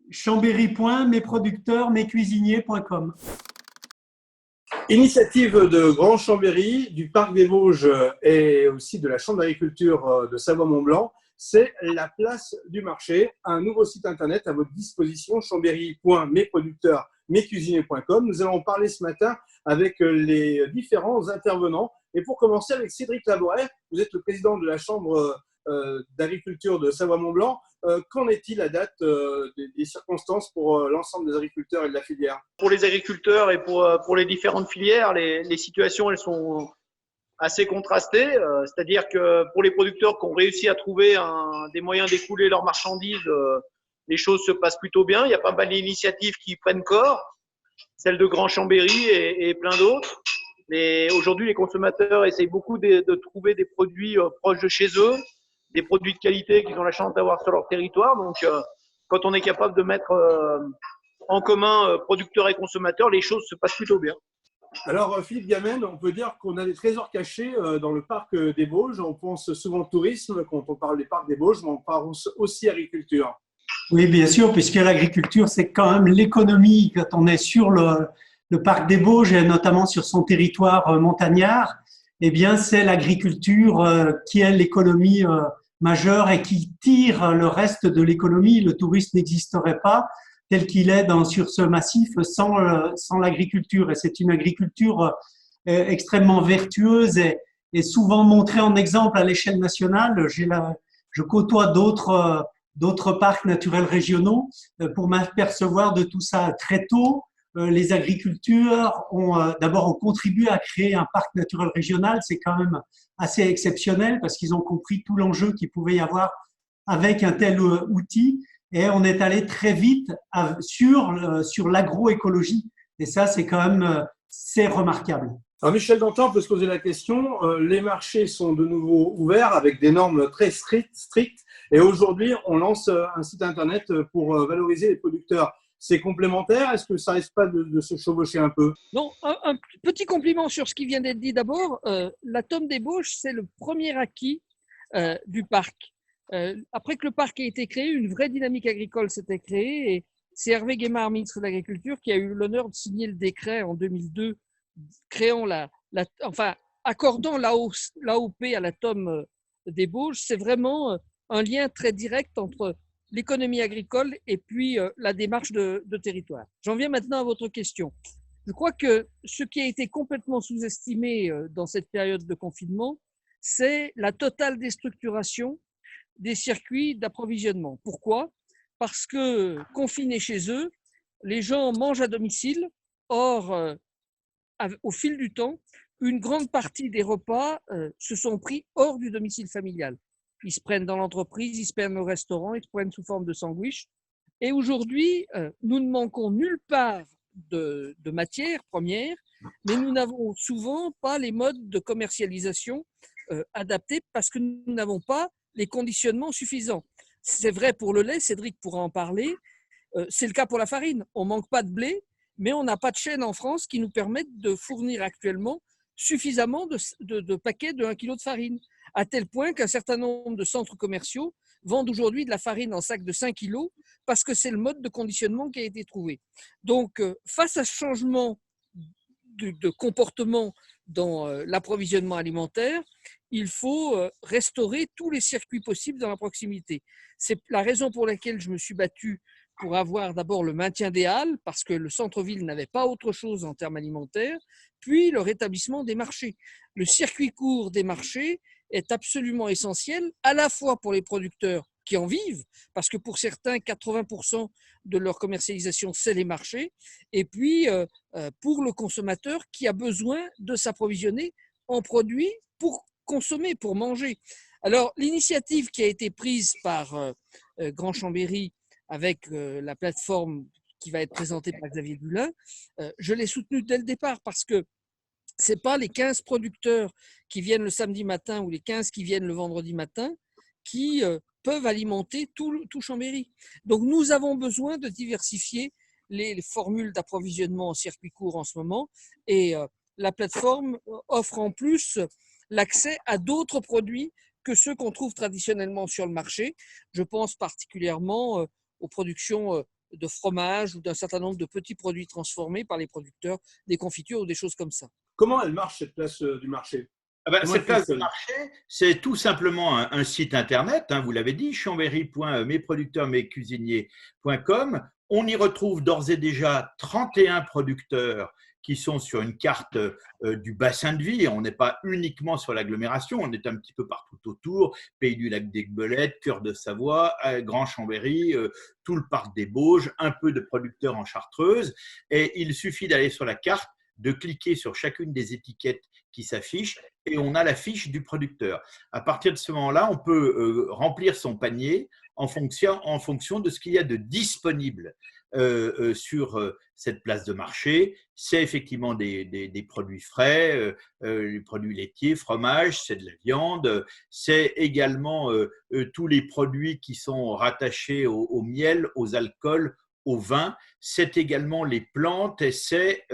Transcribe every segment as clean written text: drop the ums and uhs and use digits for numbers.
Chambéry.mesproducteurs-mescuisiniers.com. Initiative de Grand Chambéry, du Parc des Vosges et aussi de la Chambre d'agriculture de Savoie-Mont-Blanc, c'est la place du marché, un nouveau site internet à votre disposition, chambéry.mesproducteurs-mescuisiniers.com. Nous allons parler ce matin avec les différents intervenants. Et pour commencer avec Cédric Laboret, vous êtes le président de la Chambre d'agriculture de Savoie-Mont-Blanc. Qu'en est-il à date des circonstances pour l'ensemble des agriculteurs et de la filière? Pour les agriculteurs et pour les différentes filières, les situations elles sont assez contrastées. C'est-à-dire que pour les producteurs qui ont réussi à trouver des moyens d'écouler leurs marchandises, les choses se passent plutôt bien. Il y a pas mal d'initiatives qui prennent corps, celle de Grand Chambéry et plein d'autres. Aujourd'hui, les consommateurs essayent beaucoup de trouver des produits proches de chez eux, des produits de qualité qu'ils ont la chance d'avoir sur leur territoire. Donc, quand on est capable de mettre en commun producteurs et consommateurs, les choses se passent plutôt bien. Alors, Philippe Gamène, on peut dire qu'on a des trésors cachés dans le parc des Vosges. On pense souvent tourisme quand on parle des parcs des Vosges, mais on parle aussi agriculture. Oui, bien sûr, puisque l'agriculture, c'est quand même l'économie. Quand on est sur le parc des Vosges, et notamment sur son territoire montagnard, eh bien, c'est l'agriculture qui est l'économie majeure et qui tire le reste de l'économie. Le tourisme n'existerait pas tel qu'il est sur ce massif sans l'agriculture. Et c'est une agriculture extrêmement vertueuse et souvent montrée en exemple à l'échelle nationale. Je côtoie d'autres parcs naturels régionaux pour m'apercevoir de tout ça très tôt. Les agriculteurs ont contribué à créer un parc naturel régional. C'est quand même assez exceptionnel parce qu'ils ont compris tout l'enjeu qu'il pouvait y avoir avec un tel outil. Et on est allé très vite sur l'agroécologie. Et ça, c'est quand même c'est remarquable. Alors Michel Dantin, on peut se poser la question. Les marchés sont de nouveau ouverts avec des normes très strictes. Et aujourd'hui, on lance un site internet pour valoriser les producteurs. C'est complémentaire? Est-ce que ça risque pas de se chevaucher un peu? Non, un petit compliment sur ce qui vient d'être dit d'abord. La tome des Bauges, c'est le premier acquis du parc. Après que le parc a été créé, une vraie dynamique agricole s'était créée et c'est Hervé Guémard, ministre de l'Agriculture, qui a eu l'honneur de signer le décret en 2002 créant accordant l'AOP à la tome des Bauges. C'est vraiment un lien très direct entre l'économie agricole et puis la démarche de territoire. J'en viens maintenant à votre question. Je crois que ce qui a été complètement sous-estimé dans cette période de confinement, c'est la totale déstructuration des circuits d'approvisionnement. Pourquoi? Parce que confinés chez eux, les gens mangent à domicile. Or, au fil du temps, une grande partie des repas se sont pris hors du domicile familial. Ils se prennent dans l'entreprise, ils se prennent au restaurant, ils se prennent sous forme de sandwich. Et aujourd'hui, nous ne manquons nulle part de matières premières, mais nous n'avons souvent pas les modes de commercialisation adaptés parce que nous n'avons pas les conditionnements suffisants. C'est vrai pour le lait, Cédric pourra en parler, c'est le cas pour la farine. On ne manque pas de blé, mais on n'a pas de chaîne en France qui nous permette de fournir actuellement suffisamment de paquets de 1 kg de farine, à tel point qu'un certain nombre de centres commerciaux vendent aujourd'hui de la farine en sac de 5 kg parce que c'est le mode de conditionnement qui a été trouvé. Donc, face à ce changement de comportement dans l'approvisionnement alimentaire, il faut restaurer tous les circuits possibles dans la proximité. C'est la raison pour laquelle je me suis battu pour avoir d'abord le maintien des halles, parce que le centre-ville n'avait pas autre chose en termes alimentaires, puis le rétablissement des marchés. Le circuit court des marchés est absolument essentiel, à la fois pour les producteurs qui en vivent, parce que pour certains, 80% de leur commercialisation, c'est les marchés, et puis pour le consommateur qui a besoin de s'approvisionner en produits pour consommer, pour manger. Alors, l'initiative qui a été prise par Grand Chambéry avec la plateforme qui va être présentée par Xavier Dulin, je l'ai soutenue dès le départ parce que ce n'est pas les 15 producteurs qui viennent le samedi matin ou les 15 qui viennent le vendredi matin qui peuvent alimenter tout Chambéry. Donc, nous avons besoin de diversifier les formules d'approvisionnement en circuit court en ce moment et la plateforme offre en plus l'accès à d'autres produits que ceux qu'on trouve traditionnellement sur le marché. Je pense particulièrement aux productions de fromage ou d'un certain nombre de petits produits transformés par les producteurs, des confitures ou des choses comme ça. Comment elle marche cette place du marché? Cette place de marché, c'est tout simplement un site internet, hein, vous l'avez dit, chambéry.mesproducteursmescuisiniers.com. On y retrouve d'ores et déjà 31 producteurs qui sont sur une carte du bassin de vie. On n'est pas uniquement sur l'agglomération, on est un petit peu partout autour, Pays du Lac d'Aiguebelette, Cœur de Savoie, Grand Chambéry, tout le parc des Bauges, un peu de producteurs en Chartreuse. Et il suffit d'aller sur la carte, de cliquer sur chacune des étiquettes qui s'affichent et on a la fiche du producteur. À partir de ce moment-là, on peut remplir son panier en fonction de ce qu'il y a de disponible sur cette place de marché. C'est effectivement des produits frais, les produits laitiers, fromage, c'est de la viande, c'est également tous les produits qui sont rattachés au miel, aux alcools, au vin, c'est également les plantes et c'est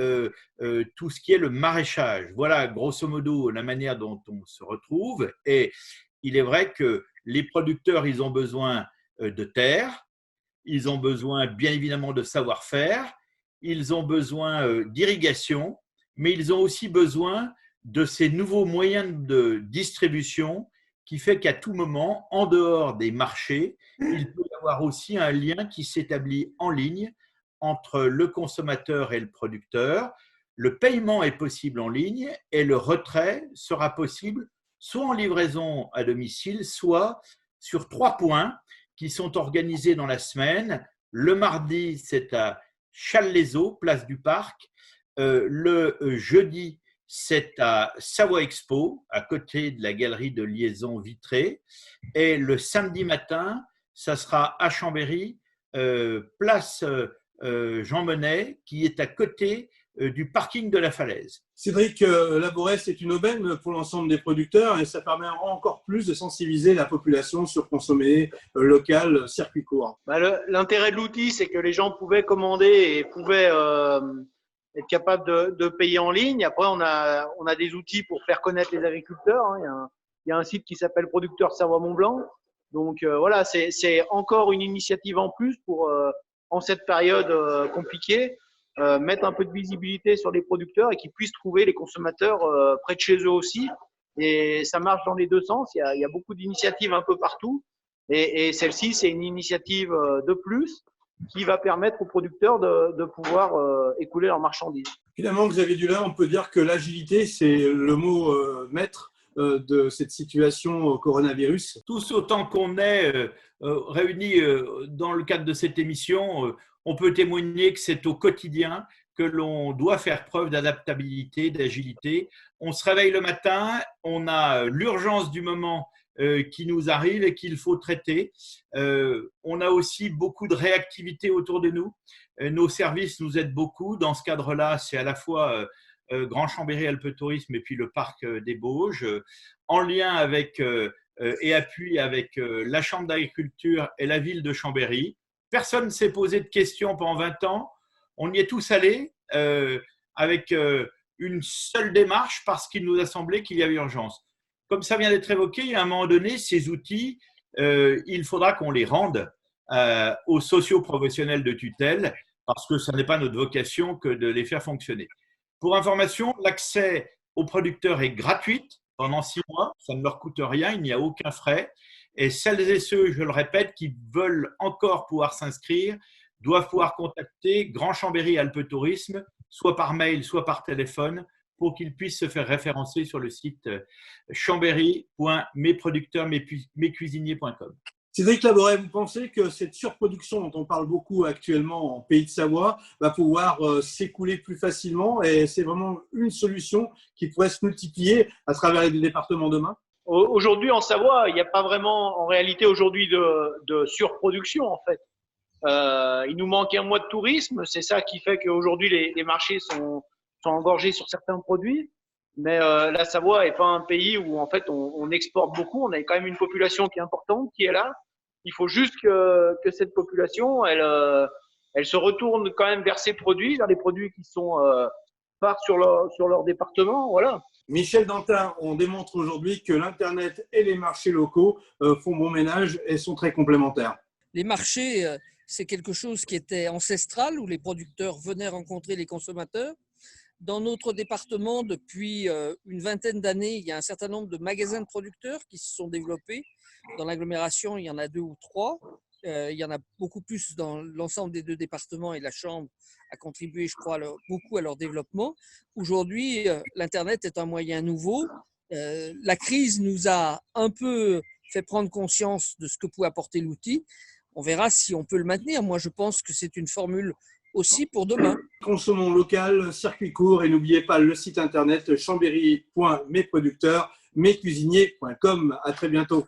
tout ce qui est le maraîchage. Voilà, grosso modo, la manière dont on se retrouve. Et il est vrai que les producteurs, ils ont besoin de terre, ils ont besoin bien évidemment de savoir-faire, ils ont besoin d'irrigation, mais ils ont aussi besoin de ces nouveaux moyens de distribution qui fait qu'à tout moment, en dehors des marchés, il peut y avoir aussi un lien qui s'établit en ligne entre le consommateur et le producteur. Le paiement est possible en ligne et le retrait sera possible soit en livraison à domicile, soit sur 3 points qui sont organisés dans la semaine. Le mardi, c'est à Challes-les-Eaux, place du Parc. Le jeudi, c'est à Savoie Expo, à côté de la galerie de liaison vitrée. Et le samedi matin, ça sera à Chambéry, place Jean Monnet, qui est à côté du parking de la Falaise. Cédric Laboret, c'est une aubaine pour l'ensemble des producteurs et ça permettra encore plus de sensibiliser la population sur consommer local, circuit court. L'intérêt de l'outil, c'est que les gens pouvaient commander et pouvaient être capables de payer en ligne. Après, on a des outils pour faire connaître les agriculteurs. Hein. Il y a un site qui s'appelle Producteur Savoie-Mont-Blanc. Donc voilà, c'est encore une initiative en plus pour, en cette période compliquée, mettre un peu de visibilité sur les producteurs et qu'ils puissent trouver les consommateurs près de chez eux aussi. Et ça marche dans les deux sens. Il y a beaucoup d'initiatives un peu partout. Et celle-ci, c'est une initiative de plus qui va permettre aux producteurs de pouvoir écouler leurs marchandises. Finalement, Xavier Dulin, on peut dire que l'agilité, c'est le mot maître de cette situation au coronavirus. Tous autant qu'on est réunis dans le cadre de cette émission, on peut témoigner que c'est au quotidien que l'on doit faire preuve d'adaptabilité, d'agilité. On se réveille le matin, on a l'urgence du moment qui nous arrive et qu'il faut traiter. On a aussi beaucoup de réactivité autour de nous. Nos services nous aident beaucoup. Dans ce cadre-là, c'est à la fois Grand Chambéry Alpes Tourisme et puis le parc des Bauges, en lien avec et appui avec la Chambre d'agriculture et la ville de Chambéry. Personne ne s'est posé de questions pendant 20 ans. On y est tous allés avec une seule démarche parce qu'il nous a semblé qu'il y avait urgence. Comme ça vient d'être évoqué, à un moment donné, ces outils, il faudra qu'on les rende aux socio-professionnels de tutelle parce que ce n'est pas notre vocation que de les faire fonctionner. Pour information, l'accès aux producteurs est gratuit pendant 6 mois. Ça ne leur coûte rien, il n'y a aucun frais. Et celles et ceux, je le répète, qui veulent encore pouvoir s'inscrire, doivent pouvoir contacter Grand Chambéry Alpes Tourisme, soit par mail, soit par téléphone, pour qu'ils puissent se faire référencer sur le site chambéry.mesproducteursmescuisiniers.com. Cédric Laboret, vous pensez que cette surproduction dont on parle beaucoup actuellement en Pays de Savoie va pouvoir s'écouler plus facilement et c'est vraiment une solution qui pourrait se multiplier à travers les départements demain? Aujourd'hui, en Savoie, il n'y a pas vraiment, en réalité, aujourd'hui, de surproduction, en fait. Il nous manque un mois de tourisme. C'est ça qui fait qu'aujourd'hui, les marchés sont engorgés sur certains produits. Mais la Savoie n'est pas un pays où, en fait, on exporte beaucoup. On a quand même une population qui est importante, qui est là. Il faut juste que cette population, elle se retourne quand même vers ses produits, vers les produits qui partent sur leur département. Voilà. Michel Dantin, on démontre aujourd'hui que l'Internet et les marchés locaux font bon ménage et sont très complémentaires. Les marchés, c'est quelque chose qui était ancestral, où les producteurs venaient rencontrer les consommateurs. Dans notre département, depuis une vingtaine d'années, il y a un certain nombre de magasins de producteurs qui se sont développés. Dans l'agglomération, il y en a 2 ou 3. Il y en a beaucoup plus dans l'ensemble des 2 départements et la Chambre a contribué, je crois, beaucoup à leur développement. Aujourd'hui, l'Internet est un moyen nouveau. La crise nous a un peu fait prendre conscience de ce que pouvait apporter l'outil. On verra si on peut le maintenir. Moi, je pense que c'est une formule aussi pour demain. Consommons local, circuit court et n'oubliez pas le site internet chambéry.mesproducteurs, mescuisiniers.com. À très bientôt.